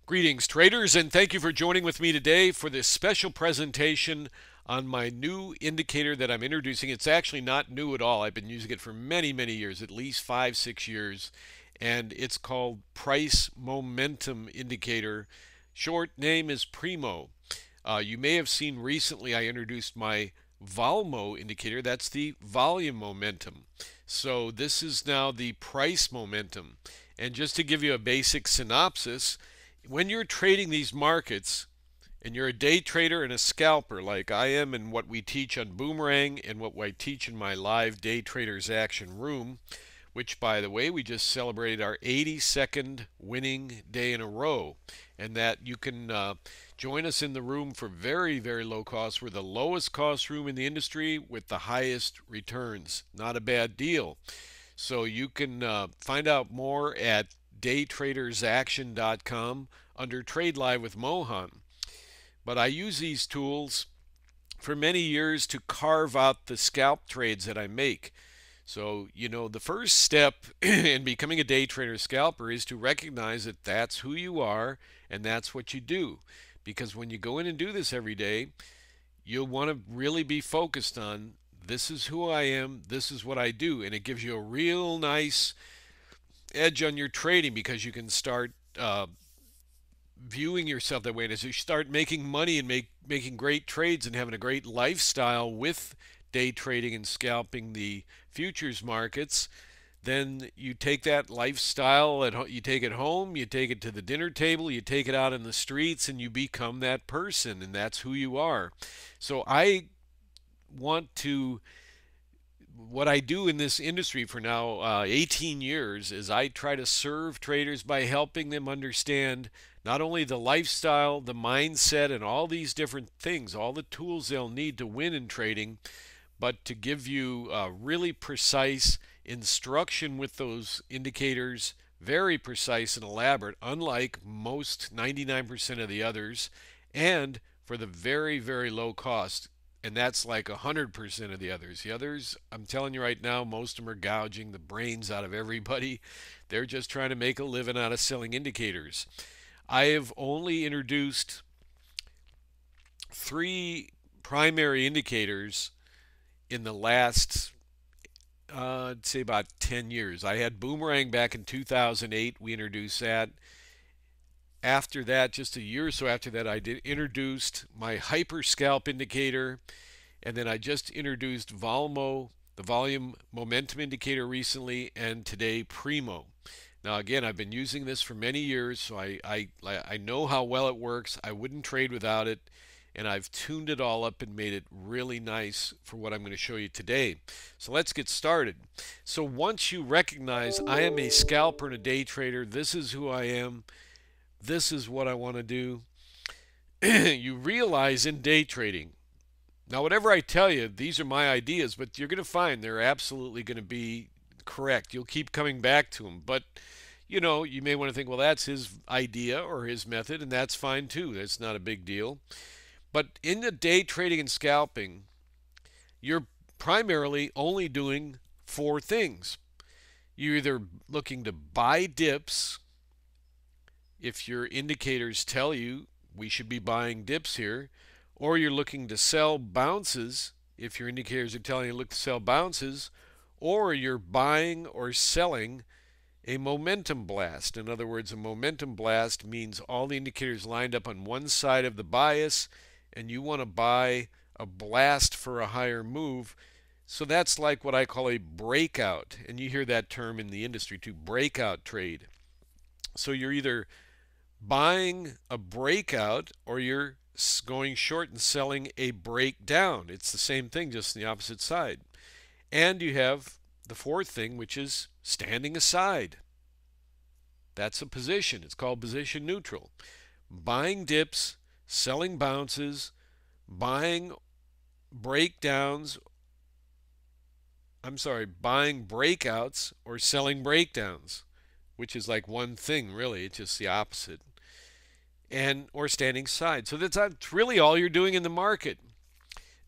Greetings, traders, and thank you for joining with me today for this special presentation on my new indicator that I'm introducing. It's actually not new at all. I've been using it for many, many years, at least 5, 6 years, and it's called Price Momentum Indicator. Short name is PRIMO. You may have seen recently I introduced my VOLMO indicator. That's the volume momentum. So this is now the price momentum. And just to give you a basic synopsis, when you're trading these markets and you're a day trader and a scalper like I am and what we teach on Boomerang and what I teach in my live Day Traders Action Room, which by the way we just celebrated our 82nd winning day in a row, and that you can join us in the room for very, very low cost. We're the lowest cost room in the industry with the highest returns. Not a bad deal. So you can find out more at daytradersaction.com under Trade Live with Mohan. But I use these tools for many years to carve out the scalp trades that I make. So, the first step in becoming a day trader scalper is to recognize that that's who you are and that's what you do. Because when you go in and do this every day, you'll want to really be focused on this is who I am, this is what I do, and it gives you a real nice edge on your trading because you can start viewing yourself that way. And as you start making money and making great trades and having a great lifestyle with day trading and scalping the futures markets, then you take that lifestyle, you take it home, you take it to the dinner table, you take it out in the streets, and you become that person, and that's who you are. So what I do in this industry for now 18 years is I try to serve traders by helping them understand not only the lifestyle, the mindset, and all these different things, all the tools they'll need to win in trading, but to give you really precise instruction with those indicators, very precise and elaborate, unlike most 99% of the others, and for the very, very low cost. And that's like 100% of the others. The others, I'm telling you right now, most of them are gouging the brains out of everybody. They're just trying to make a living out of selling indicators. I have only introduced 3 primary indicators in the last, I'd say about 10 years. I had Boomerang back in 2008. We introduced that. After that, just a year or so after that, I introduced my Hyper Scalp indicator, and then I just introduced VOLMO, the volume momentum indicator recently, and today PRIMO. Now again, I've been using this for many years, so I know how well it works. I wouldn't trade without it, and I've tuned it all up and made it really nice for what I'm going to show you today. So let's get started. So once you recognize I am a scalper and a day trader, this is who I am, this is what I want to do, you realize in day trading, now whatever I tell you, these are my ideas, but you're going to find they're absolutely going to be correct. You'll keep coming back to them, but you may want to think, well, that's his idea or his method, and that's fine too. That's not a big deal. But in the day trading and scalping, you're primarily only doing 4 things. You're either looking to buy dips, if your indicators tell you we should be buying dips here, or you're looking to sell bounces, if your indicators are telling you look to sell bounces, or you're buying or selling a momentum blast. In other words, a momentum blast means all the indicators lined up on one side of the bias, and you want to buy a blast for a higher move. So that's like what I call a breakout, and you hear that term in the industry too, breakout trade. So you're either buying a breakout or you're going short and selling a breakdown. It's the same thing, just on the opposite side. And you have the 4th thing, which is standing aside. That's a position. It's called position neutral. Buying dips, selling bounces, buying breakdowns, buying breakouts or selling breakdowns, which is like one thing really. It's just the opposite. Or standing aside. So that's really all you're doing in the market.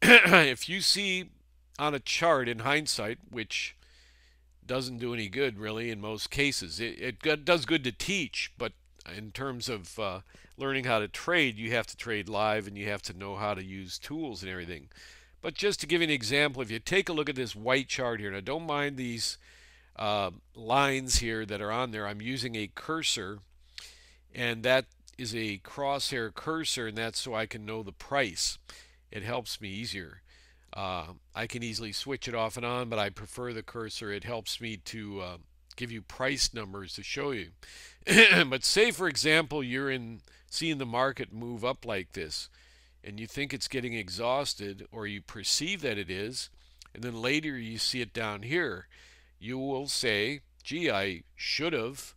If you see on a chart in hindsight, which doesn't do any good really in most cases. It does good to teach, but in terms of learning how to trade, you have to trade live and you have to know how to use tools and everything. But just to give you an example, if you take a look at this white chart here, now don't mind these lines here that are on there. I'm using a cursor, and that is a crosshair cursor, and that's so I can know the price. It helps me easier. I can easily switch it off and on, but I prefer the cursor. It helps me to give you price numbers to show you. But say, for example, you're in seeing the market move up like this, and you think it's getting exhausted, or you perceive that it is, and then later you see it down here, you will say, gee, I should have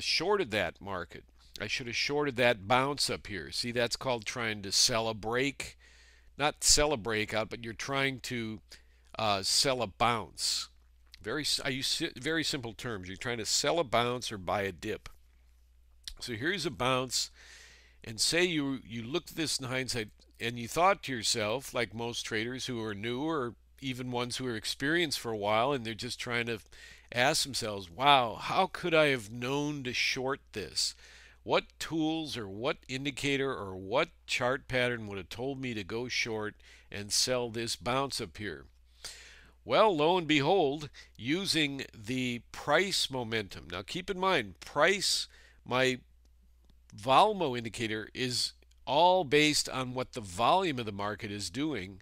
shorted that market. I should have shorted that bounce up here. See, that's called trying to sell a break. Not sell a breakout, but you're trying to sell a bounce. I use very simple terms. You're trying to sell a bounce or buy a dip. So here's a bounce, and say you looked at this in hindsight and you thought to yourself, like most traders who are new or even ones who are experienced for a while, and they're just trying to ask themselves, wow, how could I have known to short this? What tools or what indicator or what chart pattern would have told me to go short and sell this bounce up here? Well, lo and behold, using the price momentum. Now keep in mind, price, my Volmo indicator, is all based on what the volume of the market is doing.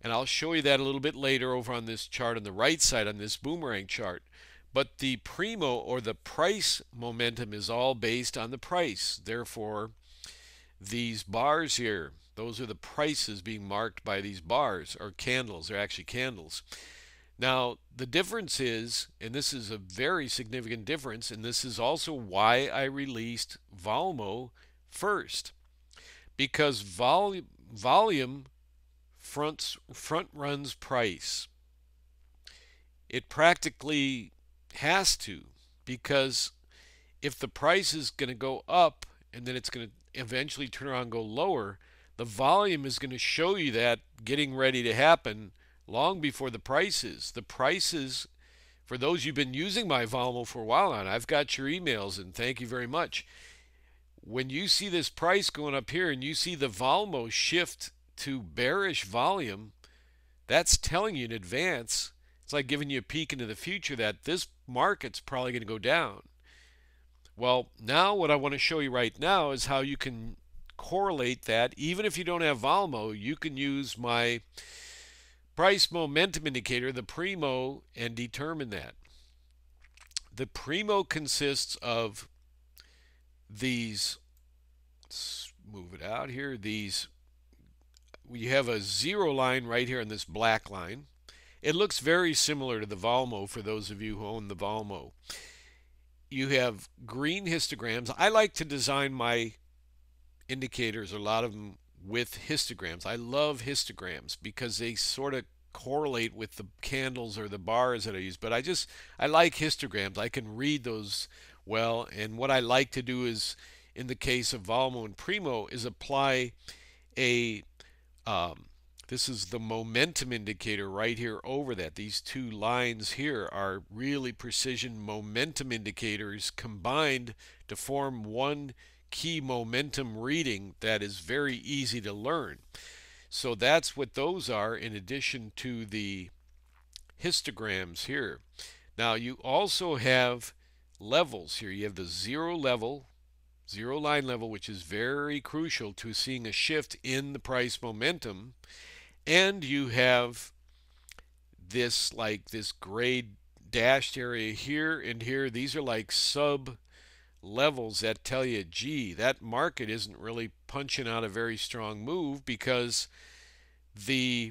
And I'll show you that a little bit later over on this chart on the right side on this boomerang chart. But the PRIMO, or the price momentum, is all based on the price. Therefore, these bars here, those are the prices being marked by these bars, or candles. They're actually candles. Now, the difference is, and this is a very significant difference, and this is also why I released Volmo first, because volume front runs price. It practically has to, because if the price is going to go up and then it's going to eventually turn around and go lower, the volume is going to show you that getting ready to happen long before the prices. The prices, for those who've been using my Volmo for a while now, and I've got your emails, and thank you very much. When you see this price going up here and you see the Volmo shift to bearish volume, that's telling you in advance. It's like giving you a peek into the future that this market's probably going to go down. Well, now what I want to show you right now is how you can correlate that. Even if you don't have Volmo, you can use my price momentum indicator, the PRIMO, and determine that. The PRIMO consists of these, let's move it out here, these, you have a zero line right here on this black line. It looks very similar to the Volmo for those of you who own the Volmo. You have green histograms. I like to design my indicators, a lot of them, with histograms. I love histograms because they sort of correlate with the candles or the bars that I use. But I like histograms. I can read those well. And what I like to do is, in the case of Volmo and PRIMO, is apply a this is the momentum indicator right here over that. These two lines here are really precision momentum indicators combined to form one key momentum reading that is very easy to learn. So that's what those are, in addition to the histograms here. Now you also have levels here. You have the zero level, zero line level, which is very crucial to seeing a shift in the price momentum. And you have this, like this gray dashed area here and here. These are like sub levels that tell you, gee, that market isn't really punching out a very strong move, because the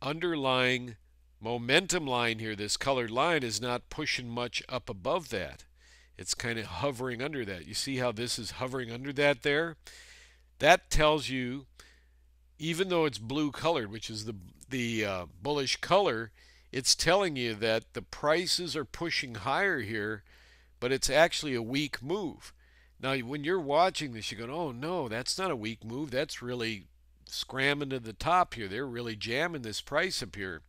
underlying momentum line here, this colored line, is not pushing much up above that. It's kind of hovering under that. You see how this is hovering under that there? That tells you, even though it's blue colored, which is the bullish color, it's telling you that the prices are pushing higher here, but it's actually a weak move. Now, when you're watching this, you're going, oh no, that's not a weak move. That's really scramming to the top here. They're really jamming this price up here.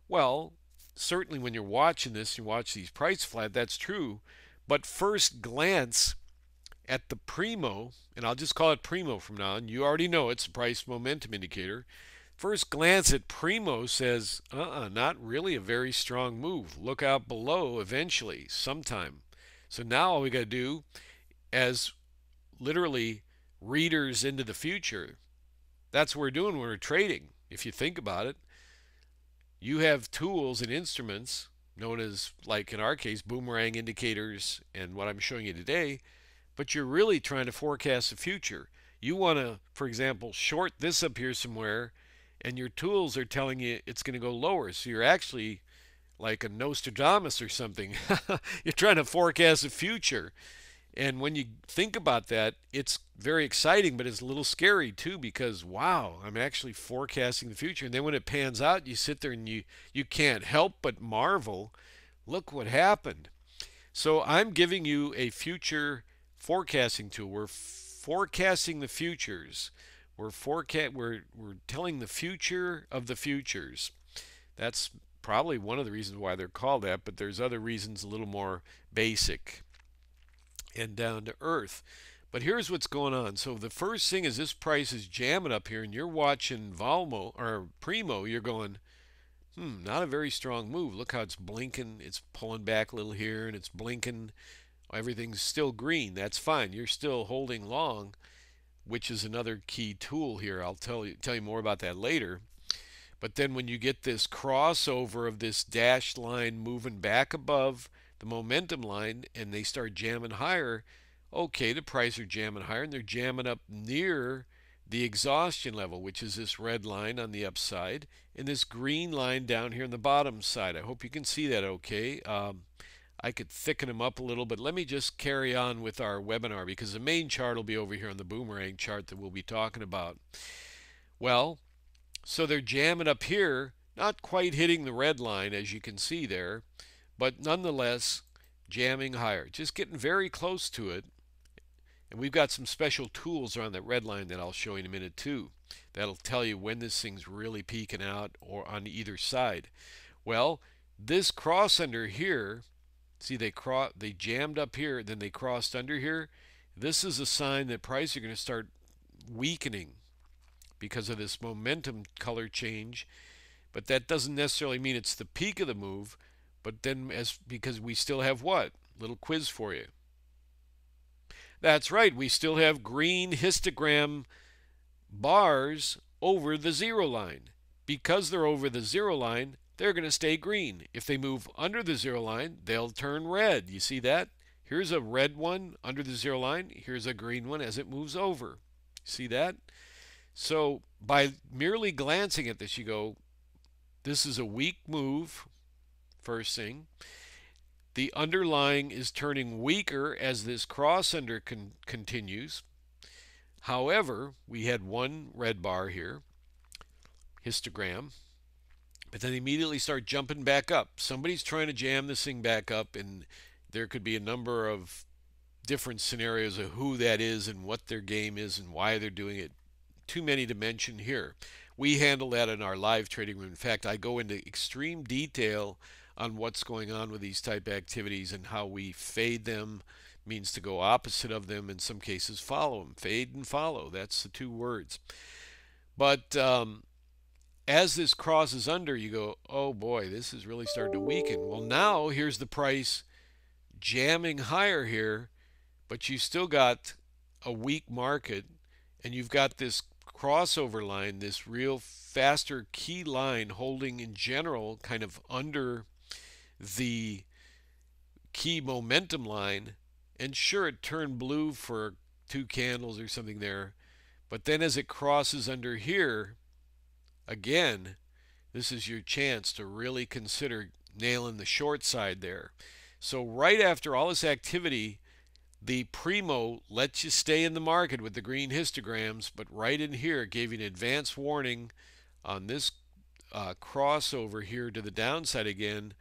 Well, certainly when you're watching this, you watch these price flat, that's true. But first glance, at the PRIMO, and I'll just call it PRIMO from now on. You already know it's a price momentum indicator. First glance at PRIMO says, not really a very strong move. Look out below eventually, sometime. So now all we got to do, as literally readers into the future, that's what we're doing when we're trading. If you think about it, you have tools and instruments known as, like in our case, boomerang indicators and what I'm showing you today, but you're really trying to forecast the future. You want to, for example, short this up here somewhere, and your tools are telling you it's going to go lower. So you're actually like a Nostradamus or something. You're trying to forecast the future. And when you think about that, it's very exciting, but it's a little scary too because wow, I'm actually forecasting the future. And then when it pans out, you sit there and you can't help but marvel. Look what happened. So I'm giving you a future forecasting tool. We're forecasting the futures. We're telling the future of the futures. That's probably one of the reasons why they're called that, but there's other reasons a little more basic and down to earth. But here's what's going on. So the first thing is this price is jamming up here, and you're watching Valmo or Primo. You're going, not a very strong move. Look how it's blinking. It's pulling back a little here, and it's blinking. Everything's still green. That's fine. You're still holding long, which is another key tool here. I'll tell you more about that later. But then when you get this crossover of this dashed line moving back above the momentum line and they start jamming higher, okay, the prices are jamming higher and they're jamming up near the exhaustion level, which is this red line on the upside and this green line down here on the bottom side. I hope you can see that okay. I could thicken them up a little, but let me just carry on with our webinar because the main chart will be over here on the boomerang chart that we'll be talking about. Well, so they're jamming up here, not quite hitting the red line as you can see there, but nonetheless jamming higher, just getting very close to it. And we've got some special tools around that red line that I'll show you in a minute too. That'll tell you when this thing's really peaking out or on either side. Well, this cross under here, see they jammed up here, then they crossed under here. This is a sign that prices are going to start weakening because of this momentum color change, but that doesn't necessarily mean it's the peak of the move. But then because we still have what? Little quiz for you. That's right, we still have green histogram bars over the zero line. Because they're over the zero line, they're going to stay green. If they move under the zero line, they'll turn red. You see that? Here's a red one under the zero line. Here's a green one as it moves over. See that? So by merely glancing at this, you go, this is a weak move, first thing. The underlying is turning weaker as this cross under continues. However, we had one red bar here, histogram, but then they immediately start jumping back up. Somebody's trying to jam this thing back up, and there could be a number of different scenarios of who that is and what their game is and why they're doing it. Too many to mention here. We handle that in our live trading room. In fact, I go into extreme detail on what's going on with these type activities and how we fade them, means to go opposite of them, in some cases follow them. Fade and follow, that's the two words. But as this crosses under, you go, oh boy, this is really starting to weaken. Well, now here's the price jamming higher here, but you still got a weak market, and you've got this crossover line, this real faster key line holding in general kind of under the key momentum line. And sure, it turned blue for 2 candles or something there, but then as it crosses under here again, this is your chance to really consider nailing the short side there. So right after all this activity, the Primo lets you stay in the market with the green histograms, but right in here it gave you an advance warning on this crossover here to the downside again.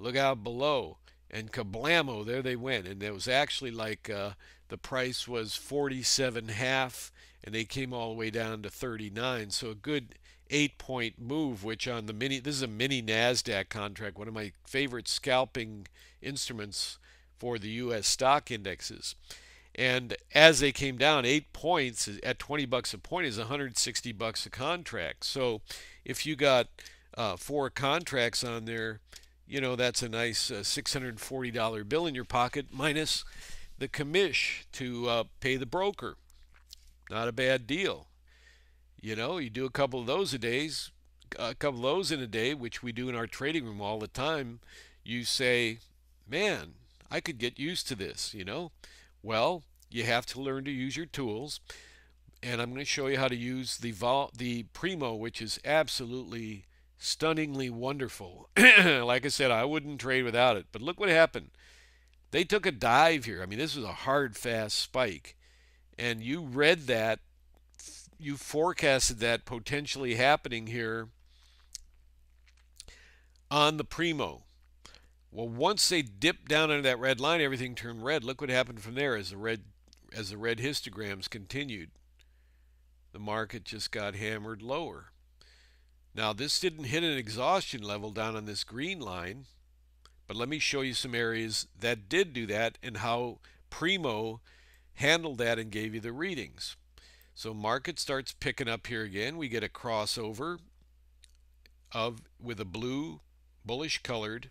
Look out below, and kablamo, there they went. And it was actually like the price was 47.5 and they came all the way down to 39. So a good 8-point move, which on the mini, this is a mini NASDAQ contract, one of my favorite scalping instruments for the U.S. stock indexes. And as they came down, 8 points at 20 bucks a point is 160 bucks a contract. So if you got four contracts on there, that's a nice $640 bill in your pocket minus the commish to pay the broker. Not a bad deal. You do a couple of those in a day, which we do in our trading room all the time. You say, man, I could get used to this. Well, you have to learn to use your tools, and I'm going to show you how to use the PRIMO, which is absolutely stunningly wonderful. Like I said, I wouldn't trade without it. But look what happened. They took a dive here. I mean, this was a hard, fast spike. And you read that, you forecasted that potentially happening here on the PRIMO. Well, once they dipped down under that red line, everything turned red. Look what happened from there as the red histograms continued. The market just got hammered lower. Now, this didn't hit an exhaustion level down on this green line, but let me show you some areas that did do that and how PRIMO handled that and gave you the readings. So market starts picking up here again. We get a crossover with a blue bullish colored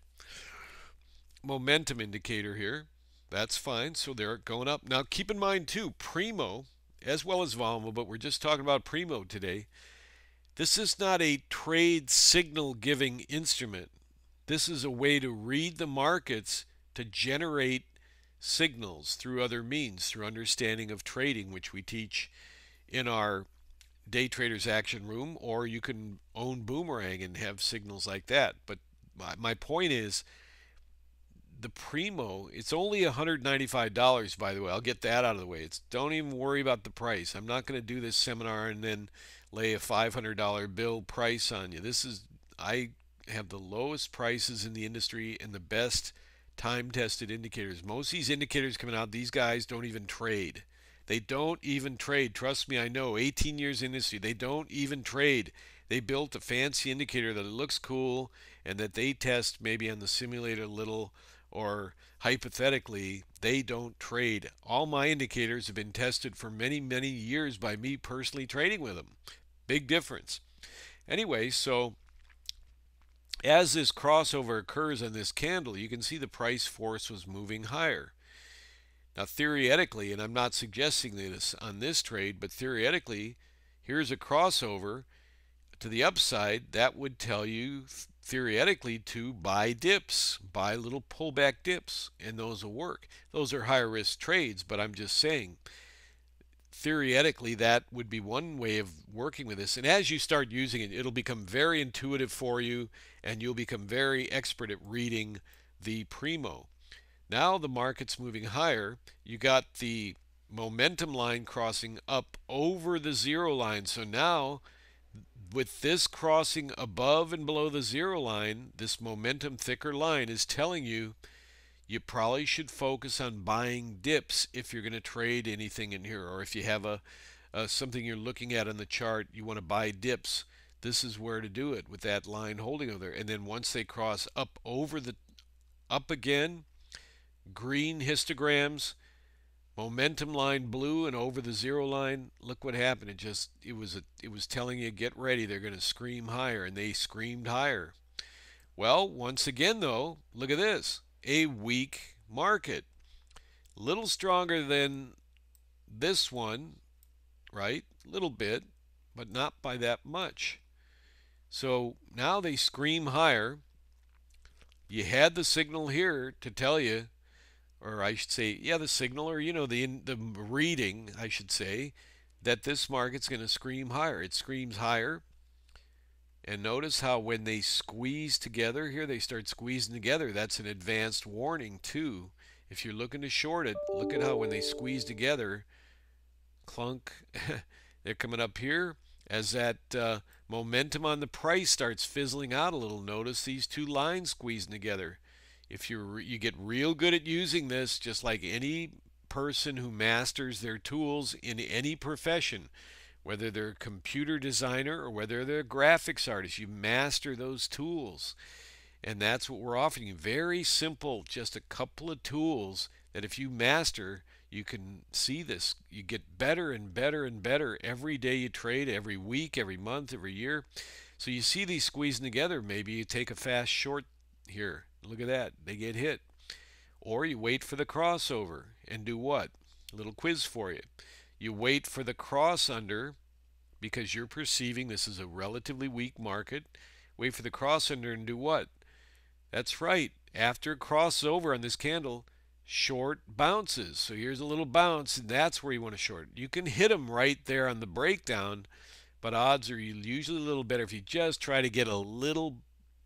momentum indicator here. That's fine. So they're going up. Now keep in mind too, PRIMO as well as VOLMO, but we're just talking about PRIMO today. This is not a trade signal giving instrument. This is a way to read the markets to generate signals through other means, through understanding of trading, which we teach in our Day Traders Action Room, or you can own Boomerang and have signals like that. But my point is, the PRIMO, it's only $195, by the way. I'll get that out of the way. Don't even worry about the price. I'm not going to do this seminar and then lay a $500 bill price on you. I have the lowest prices in the industry and the best time-tested indicators. Most of these indicators coming out, these guys don't even trade. They don't even trade. Trust me, I know. 18 years in this industry, they don't even trade. They built a fancy indicator that it looks cool and that they test maybe on the simulator a little, or hypothetically, they don't trade. All my indicators have been tested for many, many years by me personally trading with them. Big difference. Anyway, so as this crossover occurs on this candle, you can see the price force was moving higher. Now theoretically, and I'm not suggesting this on this trade, but theoretically, here's a crossover to the upside. That would tell you theoretically to buy dips, buy little pullback dips, and those will work. Those are higher risk trades, but I'm just saying theoretically that would be one way of working with this. And as you start using it, it'll become very intuitive for you, and you'll become very expert at reading the PRIMO. Now the market's moving higher. You got the momentum line crossing up over the zero line. So now with this crossing above and below the zero line, this momentum thicker line is telling you you probably should focus on buying dips if you're going to trade anything in here, or if you have something you're looking at on the chart, you want to buy dips. This is where to do it with that line holding over there. And then once they cross up again, green histograms, momentum line blue, and over the zero line, look what happened. It was telling you, get ready, they're going to scream higher, and they screamed higher. Well, once again though, look at this, a weak market, a little stronger than this one, right? A little bit, but not by that much. So now they scream higher. You had the signal here to tell you, or I should say, yeah, the signal, or the reading, I should say, that this market's going to scream higher. It screams higher. And notice how when they squeeze together here, they start squeezing together. That's an advanced warning too. If you're looking to short it, look at how when they squeeze together, clunk, they're coming up here. As that momentum on the price starts fizzling out a little, notice these two lines squeezing together. If you get real good at using this, just like any person who masters their tools in any profession, whether they're a computer designer or whether they're a graphics artist, you master those tools. And that's what we're offering you. Very simple, just a couple of tools that if you master, you can see this. You get better and better and better every day you trade, every week, every month, every year. So you see these squeezing together. Maybe you take a fast short here. Look at that. They get hit. Or you wait for the crossover and do what? A little quiz for you. You wait for the cross under because you're perceiving this is a relatively weak market. Wait for the cross under and do what? That's right. After it crosses over on this candle, short bounces. So here's a little bounce, and that's where you want to short. You can hit them right there on the breakdown, but odds are usually a little better if you just try to get a little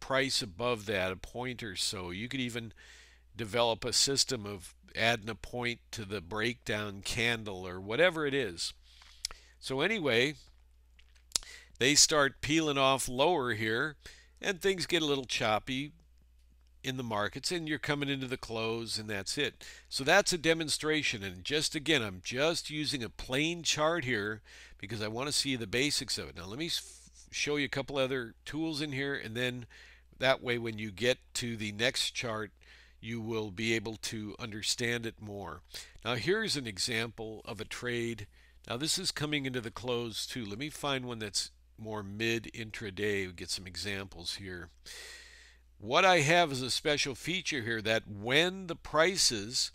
price above that, a point or so. You could even develop a system of adding a point to the breakdown candle or whatever it is. So anyway, they start peeling off lower here, and things get a little choppy in the markets, and you're coming into the close, and that's it. So that's a demonstration, and just again, I'm just using a plain chart here because I want to see the basics of it. Now let me show you a couple other tools in here, and then that way when you get to the next chart you will be able to understand it more. Now here's an example of a trade. Now this is coming into the close too. Let me find one that's more mid intraday. We get some examples here. What I have is a special feature here that when the prices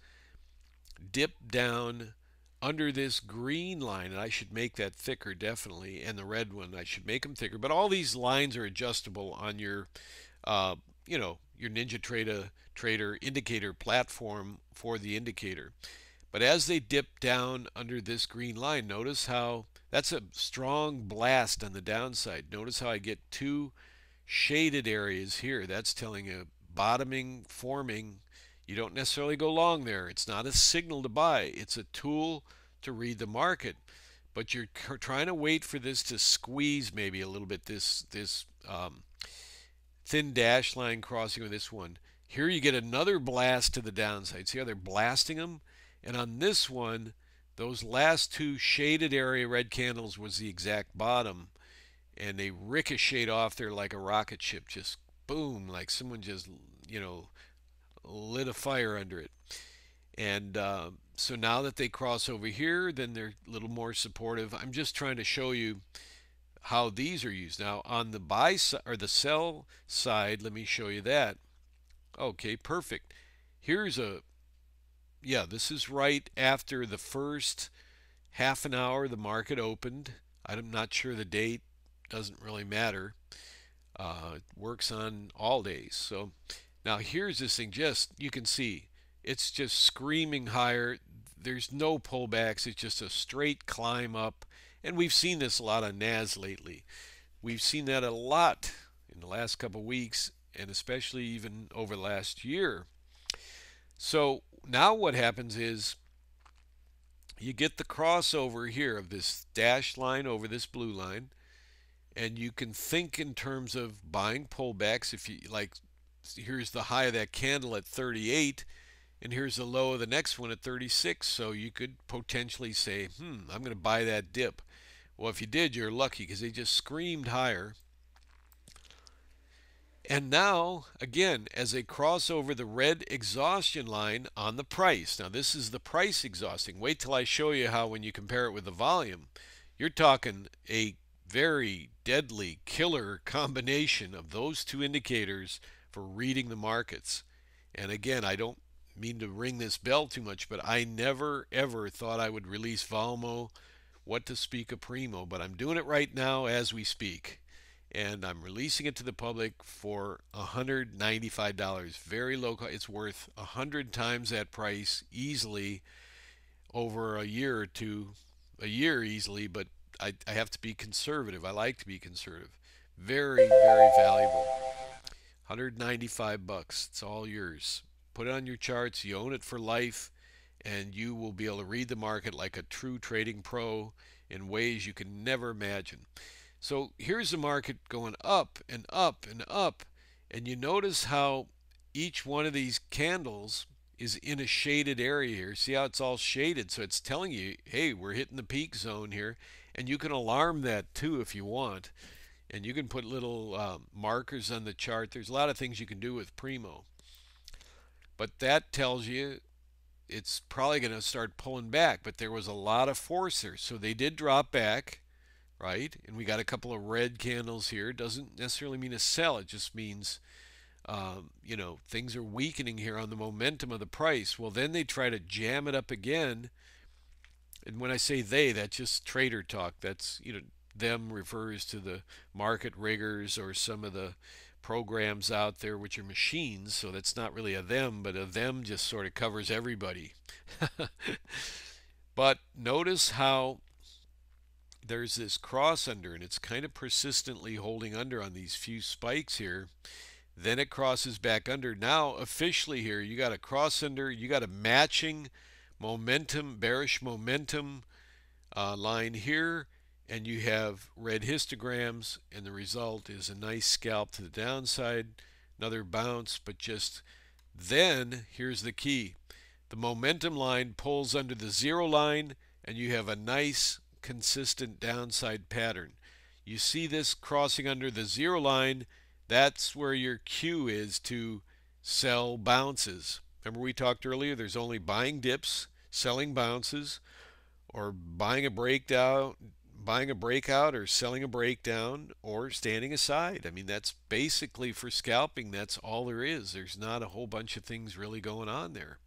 dip down under this green line, and I should make that thicker definitely, and the red one, I should make them thicker, but all these lines are adjustable on your, your Trader indicator platform for the indicator. But as they dip down under this green line, notice how that's a strong blast on the downside. Notice how I get two shaded areas here. That's telling you bottoming, forming. You don't necessarily go long there. It's not a signal to buy. It's a tool to read the market. But you're trying to wait for this to squeeze maybe a little bit, this thin dash line crossing with this one. Here you get another blast to the downside. See how they're blasting them? And on this one, those last two shaded area red candles was the exact bottom. And they ricocheted off there like a rocket ship, just boom, like someone just, lit a fire under it. And so now that they cross over here, then they're a little more supportive. I'm just trying to show you how these are used. Now on the buy side or the sell side, let me show you that. Okay, perfect. Here's this is right after the first half an hour the market opened. I'm not sure the date, doesn't really matter. It works on all days. So now here's this thing, just you can see it's just screaming higher. There's no pullbacks. It's just a straight climb up. And we've seen this a lot on NAS lately. We've seen that a lot in the last couple of weeks, and especially even over the last year. So now what happens is you get the crossover here of this dashed line over this blue line, and you can think in terms of buying pullbacks. If you like, here's the high of that candle at 38, and here's the low of the next one at 36. So you could potentially say, I'm going to buy that dip. Well, if you did, you're lucky because they just screamed higher. And now, again, as they cross over the red exhaustion line on the price. Now, this is the price exhausting. Wait till I show you how when you compare it with the volume, you're talking a very deadly killer combination of those two indicators for reading the markets. And again, I don't mean to ring this bell too much, but I never ever thought I would release Valmo, what to speak of Primo, but I'm doing it right now as we speak. And I'm releasing it to the public for $195. Very low cost. It's worth 100 times that price easily over a year or two, a year easily, but I have to be conservative. I like to be conservative. Very, very valuable. 195 bucks. It's all yours. Put it on your charts. You own it for life, and you will be able to read the market like a true trading pro in ways you can never imagine. So here's the market going up and up and up, and you notice how each one of these candles is in a shaded area here. See how it's all shaded? So it's telling you, hey, we're hitting the peak zone here. And you can alarm that too if you want. And you can put little markers on the chart. There's a lot of things you can do with Primo. But that tells you it's probably going to start pulling back. But there was a lot of force there, so they did drop back, right? And we got a couple of red candles here. Doesn't necessarily mean a sell. It just means things are weakening here on the momentum of the price. Well, then they try to jam it up again. And when I say they, that's just trader talk. That's, them refers to the market riggers or some of the programs out there which are machines. So that's not really a them, but a them just sort of covers everybody. But notice how there's this cross under, and it's kind of persistently holding under on these few spikes here. Then it crosses back under. Now, officially here, you got a cross under, you got a matching momentum, bearish momentum line here, and you have red histograms, and the result is a nice scalp to the downside, another bounce, but just then, here's the key. The momentum line pulls under the zero line, and you have a nice, consistent downside pattern. You see this crossing under the zero line, that's where your cue is to sell bounces. Remember we talked earlier, there's only buying dips, selling bounces, or buying a breakdown, or selling a breakdown, or standing aside. I mean, that's basically for scalping, that's all there is. There's not a whole bunch of things really going on there.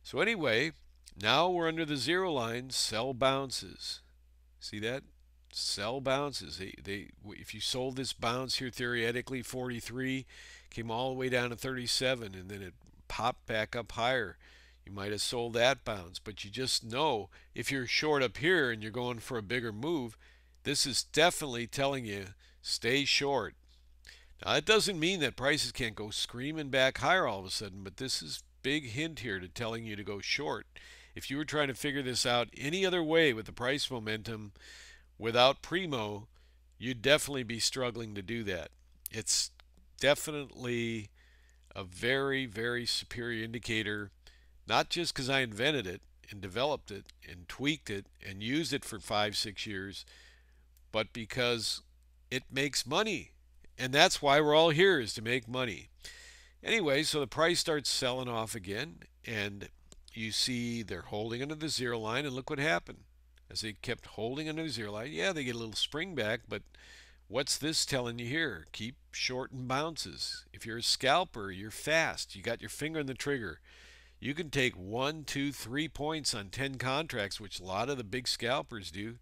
So anyway, now we're under the zero line, sell bounces. See that? Sell bounces. If you sold this bounce here theoretically 43, came all the way down to 37, and then it popped back up higher. You might have sold that bounce, but you just know if you're short up here and you're going for a bigger move, this is definitely telling you stay short. Now that doesn't mean that prices can't go screaming back higher all of a sudden, but this is big hint here to telling you to go short. If you were trying to figure this out any other way with the price momentum without PRIMO, you'd definitely be struggling to do that. It's definitely a very, very superior indicator, not just because I invented it and developed it and tweaked it and used it for 5, 6 years, but because it makes money. And that's why we're all here, is to make money. Anyway, so the price starts selling off again, and you see they're holding under the zero line, and look what happened. As they kept holding under the zero line, yeah, they get a little spring back, but what's this telling you here? Keep short and bounces. If you're a scalper, you're fast. You got your finger on the trigger. You can take 1, 2, 3 points on 10 contracts, which a lot of the big scalpers do,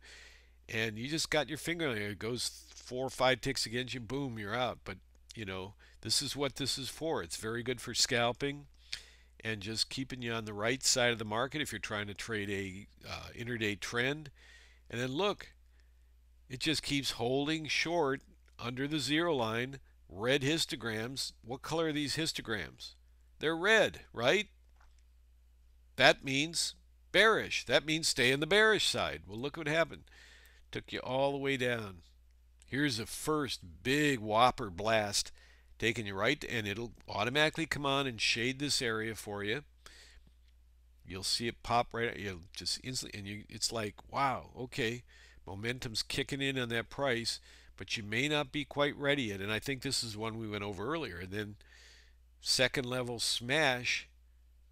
and you just got your finger on it. It goes 4 or 5 ticks against you, boom, you're out. But, this is what this is for. It's very good for scalping and just keeping you on the right side of the market if you're trying to trade a intraday trend. And then look, it just keeps holding short under the zero line, red histograms. What color are these histograms? They're red, right? That means bearish. That means stay on the bearish side. Well, look what happened. Took you all the way down. Here's the first big whopper blast taking you right, and it'll automatically come on and shade this area for you. You'll see it pop right. You'll just instantly, and it's like, wow, okay, momentum's kicking in on that price, but you may not be quite ready yet. And I think this is one we went over earlier. And then second level smash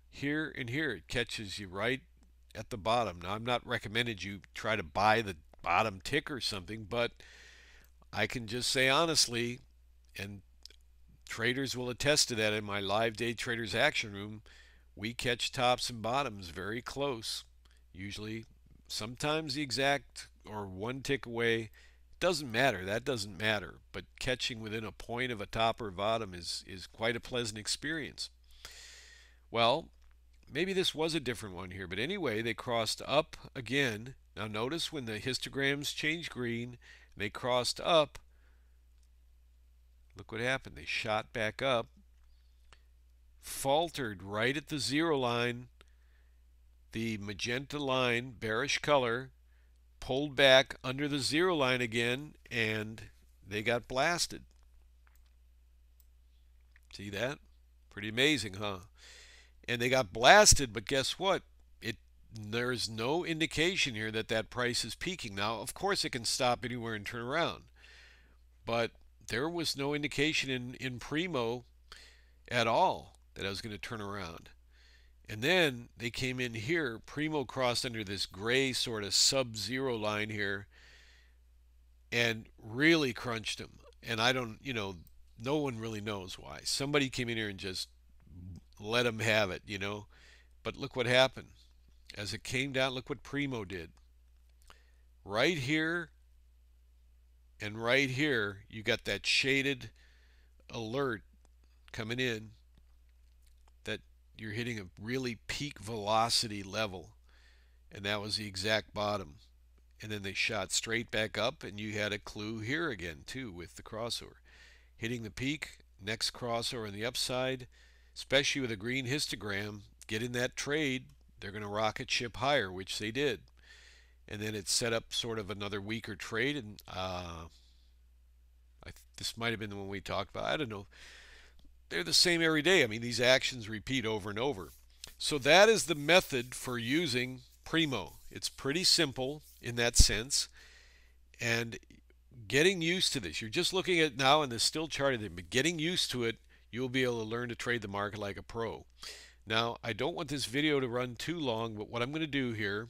here and here, it catches you right at the bottom. Now I'm not recommending you try to buy the bottom tick or something, but I can just say honestly, and traders will attest to that in my live day traders action room, we catch tops and bottoms very close. Usually, sometimes the exact or one tick away. Doesn't matter. That doesn't matter. But catching within a point of a top or bottom is quite a pleasant experience. Well, maybe this was a different one here, but anyway, they crossed up again. Now notice when the histograms change green, they crossed up. Look what happened. They shot back up, faltered right at the zero line. The magenta line, bearish color, pulled back under the zero line again, and they got blasted. See that? Pretty amazing, huh? And they got blasted, but guess what? There's no indication here that that price is peaking. Now, of course, it can stop anywhere and turn around, but there was no indication in PRIMO at all that I was going to turn around. And then they came in here. Primo crossed under this gray sort of sub-zero line here and really crunched them. And I don't, no one really knows why. Somebody came in here and just let them have it, But look what happened. As it came down, look what Primo did. Right here and right here, you got that shaded alert coming in that you're hitting a really peak velocity level. And that was the exact bottom. And then they shot straight back up, and you had a clue here again, too, with the crossover. Hitting the peak, next crossover on the upside, especially with a green histogram, get in that trade, they're going to rocket ship higher, which they did. And then it set up sort of another weaker trade, and this might have been the one we talked about. I don't know. They're the same every day. I mean, these actions repeat over and over. So that is the method for using Primo. It's pretty simple in that sense, and getting used to this. You're just looking at it now in the still chart, but getting used to it, you'll be able to learn to trade the market like a pro. Now, I don't want this video to run too long, but what I'm going to do here,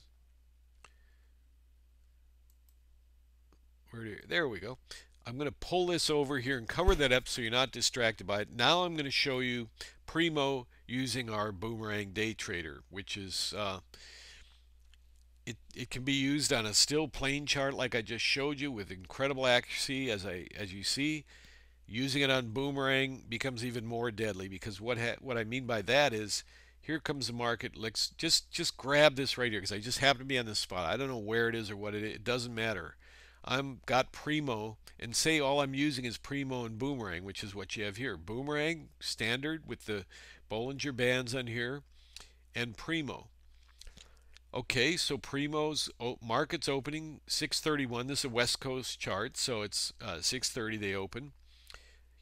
there we go. I'm going to pull this over here and cover that up so you're not distracted by it. Now I'm going to show you Primo using our Boomerang Day Trader, which is it can be used on a still plain chart like I just showed you with incredible accuracy, as you see. Using it on Boomerang becomes even more deadly, because what I mean by that is, here comes the market. Let's just grab this right here, because I just happen to be on this spot. I don't know where it is or what it is. It doesn't matter. I'm got Primo, and say all I'm using is Primo and Boomerang, which is what you have here. Boomerang standard with the Bollinger Bands on here, and Primo. Okay, so Primo's market's opening 6:31. This is a West Coast chart, so it's 6:30 they open.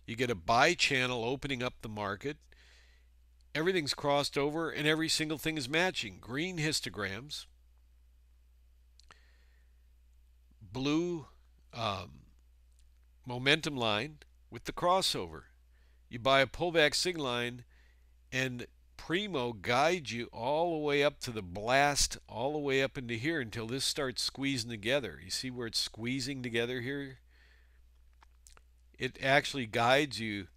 You get a buy channel opening up the market. Everything's crossed over, and every single thing is matching. Green histograms, blue momentum line with the crossover. You buy a pullback signal line, and Primo guides you all the way up to the blast, all the way up into here until this starts squeezing together. You see where it's squeezing together here? It actually guides you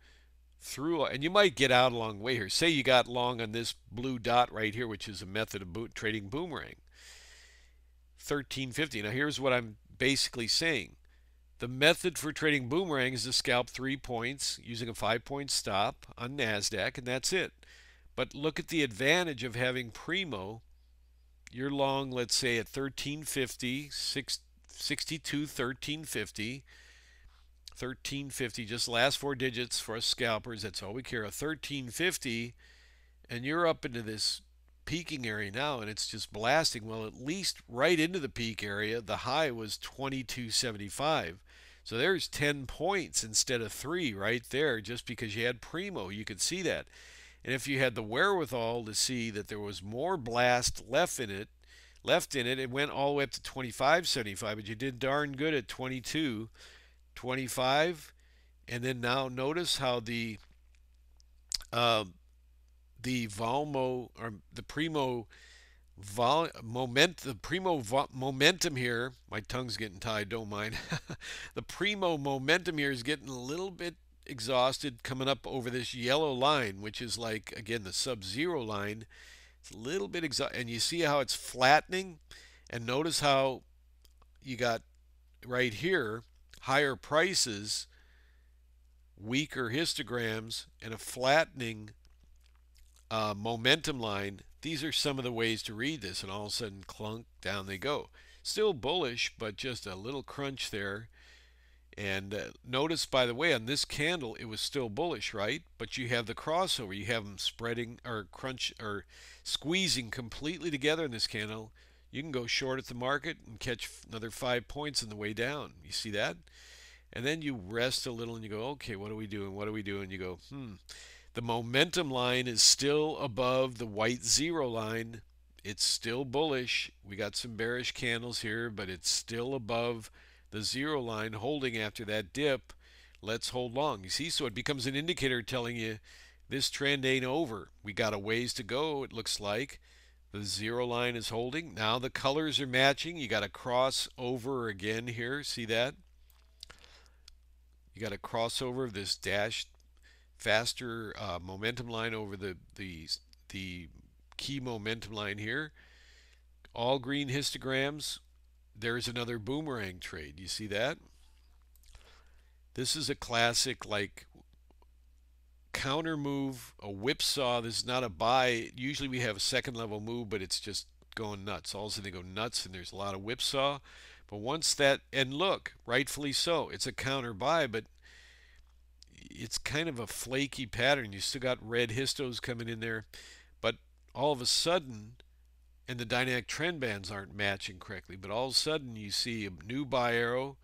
through, and you might get out a long way here. Say you got long on this blue dot right here, which is a method of trading Boomerang. 1350. Now here's what I'm basically saying. The method for trading Boomerang is to scalp 3 points using a 5-point stop on NASDAQ, and that's it. But look at the advantage of having Primo. You're long, let's say, at 1350, 62, 1350. 1350, just last 4 digits for us scalpers. That's all we care. A 1350, and you're up into this peaking area now, and it's just blasting. Well, at least right into the peak area, the high was 2275. So there's 10 points instead of 3 right there, just because you had Primo. You could see that. And if you had the wherewithal to see that there was more blast left in it, it went all the way up to 25.75, but you did darn good at 22.25. And then now notice how the Volmo, or the Primo momentum here, my tongue's getting tied, don't mind. The Primo momentum here is getting a little bit exhausted, coming up over this yellow line, which is like, again, the sub-zero line. It's a little bit exhausted, and you see how it's flattening, and notice how you got right here higher prices, weaker histograms, and a flattening momentum line. These are some of the ways to read this, and all of a sudden, clunk, down they go. Still bullish, but just a little crunch there. And notice, by the way, on this candle, it was still bullish, right? But you have the crossover. You have them spreading or crunch or squeezing completely together in this candle. You can go short at the market and catch another 5 points on the way down. You see that? And then you rest a little and you go, okay, what are we doing? What are we doing? You go, The momentum line is still above the white zero line. It's still bullish. We got some bearish candles here, but it's still above the zero line, holding after that dip. Let's hold long. You see, so it becomes an indicator telling you this trend ain't over. We got a ways to go, it looks like. The zero line is holding. Now the colors are matching. You got to cross over again here. See that? You got to cross over this dashed faster momentum line over the key momentum line here. All green histograms. There's another boomerang trade. You see that? This is a classic like counter move, a whipsaw. This is not a buy. Usually we have a second level move, but it's just going nuts. All of a sudden they go nuts and there's a lot of whipsaw. But once that, and look, rightfully so, it's a counter buy, but it's kind of a flaky pattern. You still got red histos coming in there, but all of a sudden, and the dynamic trend bands aren't matching correctly, but all of a sudden you see a new buy arrow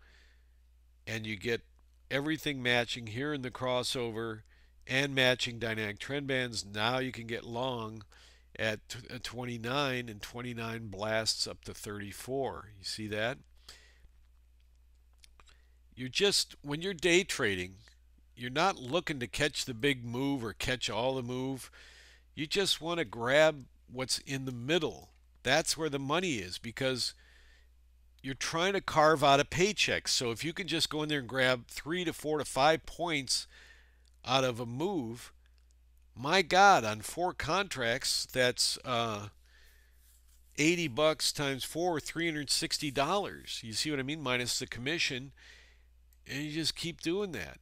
and you get everything matching here in the crossover and matching dynamic trend bands. Now you can get long at 29, and 29 blasts up to 34. You see that? You're just, when you're day trading, you're not looking to catch the big move or catch all the move. You just want to grab what's in the middle. That's where the money is, because you're trying to carve out a paycheck. So if you can just go in there and grab 3 to 4 to 5 points out of a move, my God, on 4 contracts, that's $80 times 4, $360. You see what I mean? Minus the commission, and you just keep doing that.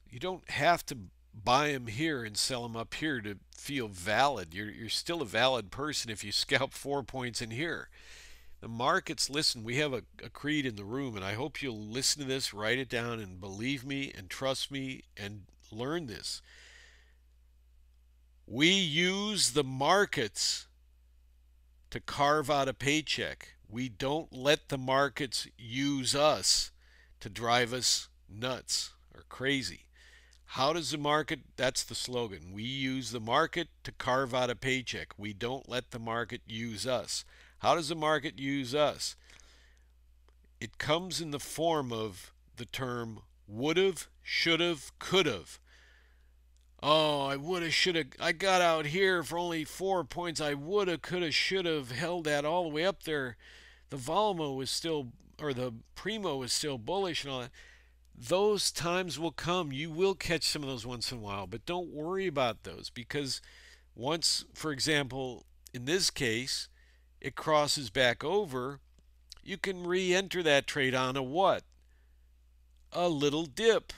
You don't have to buy them here and sell them up here to feel valid. You're still a valid person if you scalp 4 points in here. The markets, listen, we have a creed in the room, and I hope you'll listen to this, write it down, and believe me and trust me and learn this. We use the markets to carve out a paycheck. We don't let the markets use us to drive us nuts or crazy. How does the market, that's the slogan. We use the market to carve out a paycheck. We don't let the market use us. How does the market use us? It comes in the form of the term would've, should've, could've. Oh, I woulda, shoulda, I got out here for only 4 points. I woulda, coulda, shoulda held that all the way up there. The Volmo was still, or the PRIMO was still bullish and all that. Those times will come. You will catch some of those once in a while, but don't worry about those, because once, for example, in this case, it crosses back over, you can re-enter that trade on a what? A little dip.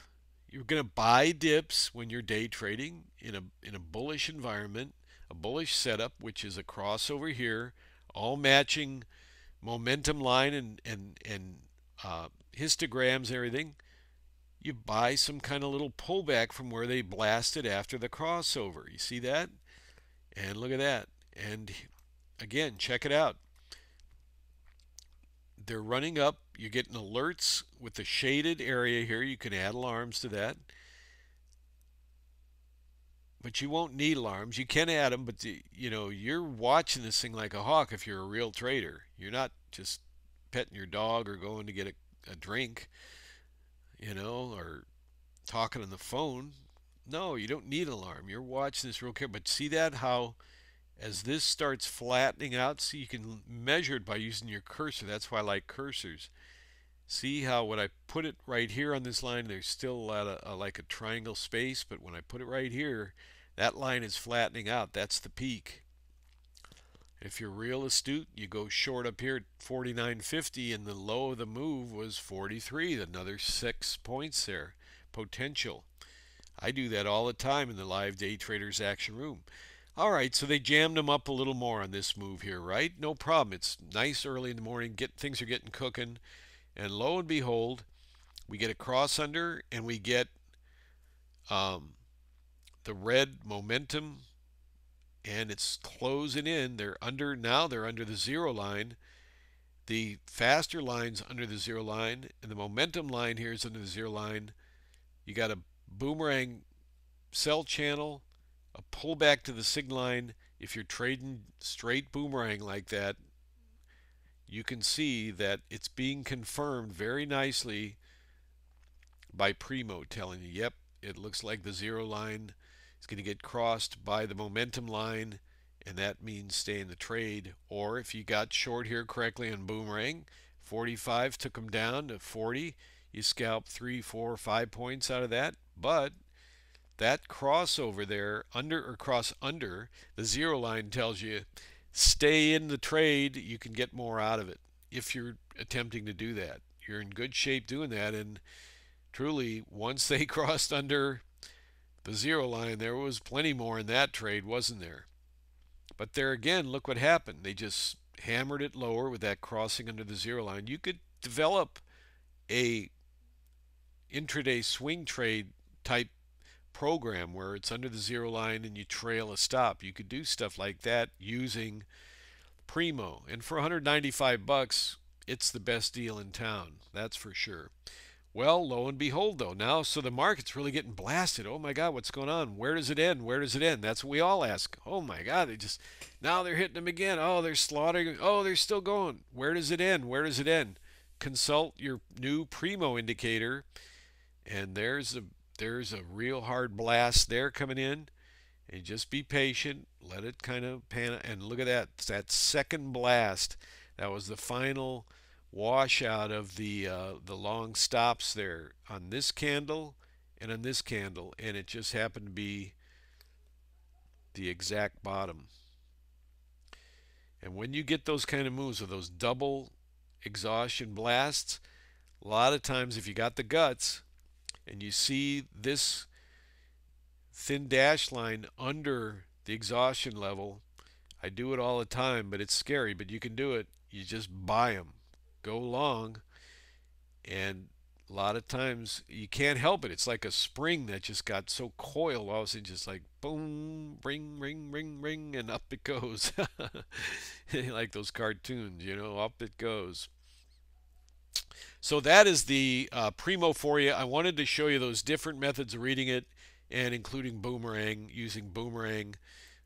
You're going to buy dips when you're day trading in a bullish environment, a bullish setup, which is a crossover here, all matching momentum line and histograms and everything. You buy some kind of little pullback from where they blasted after the crossover. You see that? And look at that. And again, check it out. They're running up. You're getting alerts with the shaded area here. You can add alarms to that. But you won't need alarms. You can add them, but you're watching this thing like a hawk if you're a real trader. You're not just petting your dog or going to get a drink, or talking on the phone. No, you don't need an alarm. You're watching this real carefully. But see that, how as this starts flattening out, see, you can measure it by using your cursor. That's why I like cursors. See how when I put it right here on this line, there's still a lot of like a triangle space, but when I put it right here, that line is flattening out. That's the peak. If you're real astute, you go short up here at 49.50, and the low of the move was 43. Another 6 points there. Potential. I do that all the time in the live day traders action room. All right, so they jammed them up a little more on this move here, right? No problem. It's nice early in the morning. Things are getting cooking. And lo and behold, we get a cross under, and we get the red momentum, and it's closing in. They're under now. They're under the zero line. The faster line's under the zero line, and the momentum line here is under the zero line. You got a boomerang sell channel, a pullback to the sig line. If you're trading straight boomerang like that, you can see that it's being confirmed very nicely by PRIMO telling you, yep, it looks like the zero line It's going to get crossed by the momentum line, and that means stay in the trade. Or if you got short here correctly on boomerang, 45 took them down to 40. You scalp 3, 4, 5 points out of that. But that crossover there, under or cross under, the zero line tells you stay in the trade. You can get more out of it if you're attempting to do that. You're in good shape doing that. And truly, once they crossed under the zero line, there was plenty more in that trade, wasn't there? But there again, look what happened. They just hammered it lower with that crossing under the zero line. You could develop a intraday swing trade type program where it's under the zero line and you trail a stop. You could do stuff like that using PRIMO. And for 195 bucks, it's the best deal in town. That's for sure. Well, lo and behold, though, now, so the market's really getting blasted. Oh my God, what's going on? Where does it end? Where does it end? That's what we all ask. Oh my God, now they're hitting them again. Oh, they're slaughtering. Oh, they're still going. Where does it end? Where does it end? Consult your new PRIMO indicator, and there's a real hard blast there coming in. And just be patient. Let it kind of pan. And look at that. It's that second blast. That was the final washout of the long stops there on this candle and on this candle, and it just happened to be the exact bottom. And when you get those kind of moves with those double exhaustion blasts, a lot of times if you got the guts and you see this thin dash line under the exhaustion level, I do it all the time, but it's scary, but you can do it. You just buy them, go long, and a lot of times you can't help it. It's like a spring that just got so coiled, all of a sudden just like boom, ring, ring, ring, ring, and up it goes. Like those cartoons, up it goes. So that is the PRIMO for you. I wanted to show you those different methods of reading it, and including boomerang, using boomerang.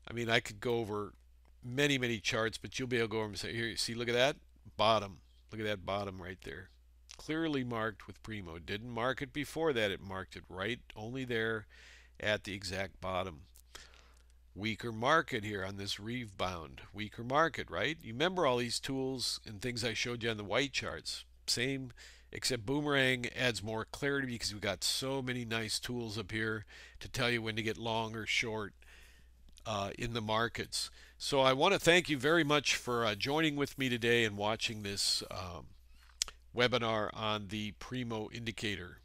I mean, I could go over many, many charts, but you'll be able to go over and say, here, see, look at that bottom. Look at that bottom right there. Clearly marked with PRIMO. Didn't mark it before that. It marked it right only there at the exact bottom. Weaker market here on this rebound. Weaker market, right? You remember all these tools and things I showed you on the white charts. Same, except boomerang adds more clarity because we've got so many nice tools up here to tell you when to get long or short in the markets. So I want to thank you very much for joining with me today and watching this webinar on the PRIMO indicator.